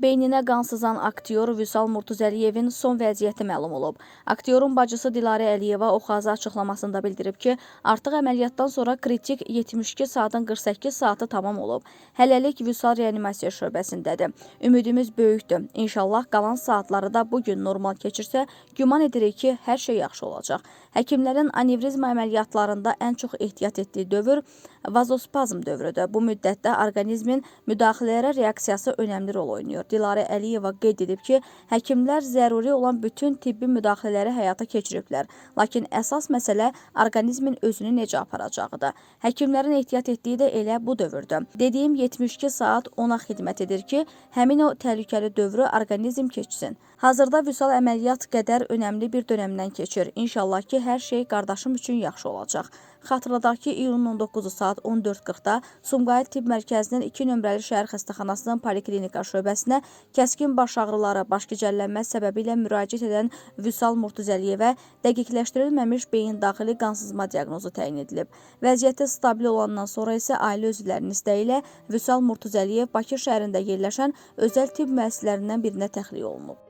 Beyninə qan sızan aktyor Vüsal Murtuzəliyevin son vəziyyəti məlum olub. Aktyorun bacısı Dilarə Əliyeva Oxazı açıqlamasında bildirib ki, artıq əməliyyatdan sonra kritik 72 saatın 48 saatı tamam olub. Hələlik Vüsal reanimasiya şöbəsindədir. Ümidimiz böyükdür. İnşallah qalan saatları da bugün normal keçirsə, güman edirik ki, hər şey yaxşı olacaq. Həkimlərin anevrizma əməliyyatlarında ən çox ehtiyat etdiyi dövr vazospazm dövrüdür. Bu müddətdə orqanizmin müdaxilələrə reaksiyası önəmli rol oynayır. Dilarə Əliyeva qeyd edib ki, həkimlər zəruri olan bütün tibbi müdaxilələri həyata keçiriblər. Lakin əsas məsələ orqanizmin özünü necə aparacağıdır. Həkimlərin ehtiyat etdiyi də elə bu dövrdür. Dediyim 72 saat ona xidmət edir ki, həmin o təhlükəli dövrü orqanizm keçsin. Hazırda Vüsal əməliyyat qədər önəmli bir dönəmdən keçir. İnşallah ki, hər şey qardaşım üçün yaxşı olacaq. Xatırladaq ki, iyunun 19-u saat 14:40-da Sumqayıt Tibb Mərkəzinin 2 nömrəli şəhər xəstəxanasının poliklinika şöbəsinə kəskin baş ağrıları, baş gicəllənmə səbəbi ilə müraciət edən Vüsal Murtuzəliyevə dəqiqləşdirilməmiş beyin daxili qansızma diaqnozu təyin edilib. Vəziyyəti stabil olandan sonra isə ailə üzvlərinin istəyi ilə Vüsal Murtuzəliyev Bakı şəhərində yerləşən özəl tibb müəssisələrindən birinə təxliyə olunub.